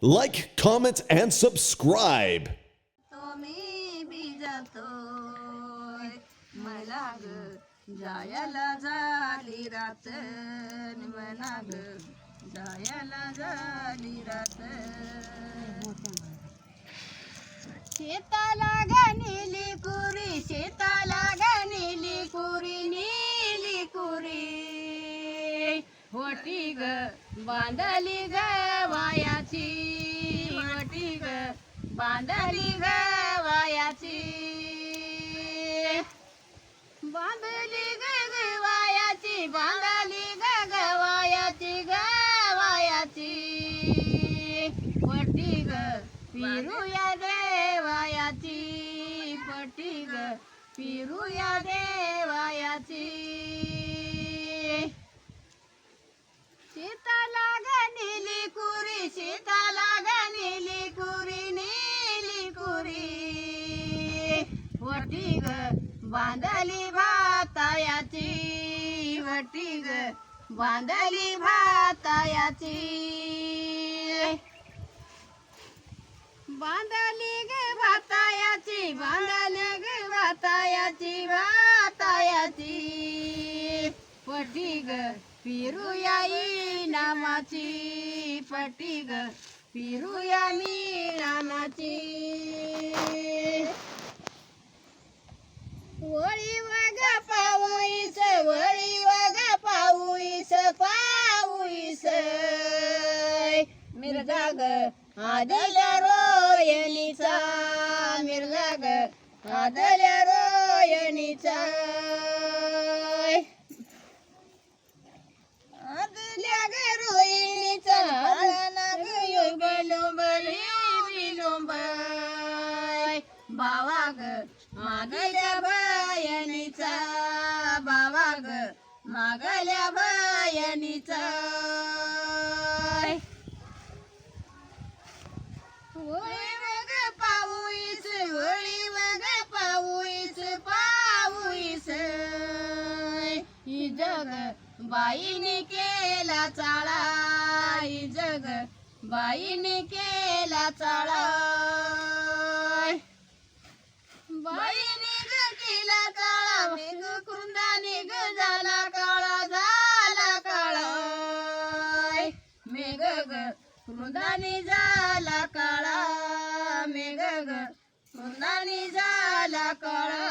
Like, comment, and subscribe. तुम्ही भिजतोय मला ग जायला झाली रात मला ग जायला झाली रात शेताला गणिली कुरी शेताला गणिली कुरी नीली कुरी होटी ग बांधली ग वायाची होटी ग बांधली ग वायाची बांधली ग गवायाची बांधली ग गवायाची गवायाची पटी ग पिरूया देवायाची पटी ग पिरूया देवायाची सीताला गणिली कुरी सीताला गणिली कुरी नीली कुरी वटी ग बांधली भातायाची वटी ग बांधली भातायाची बांधली ग भातायाची बांधली ग भातायाची भातायाची पटी ग पिरूयाई नामाची पटी ग पिरूया मी नामाची वळी वग पाऊस वळी वग पाऊस पाऊस मिरगा ग आदल्या रोयणीचा मिरगा ग आदल्या रोयणीचा आदल्या ग रोहिणीचा आदला ग बिलोंबली बिलोंबाय बावा ग मागल्या बायणीचा बावा ग मागल्या बायणीचा वळी वग पाऊस वळी वग पाऊस पाऊस ही जग बाईने केला चाळा ही जग बाईने केला चाळा बाईने ग केला काळा मेघ कृंदाने ग झाला काळा मेघ ग कृंदाने झाला काळा मेघ ग कृंदाने झाला काळा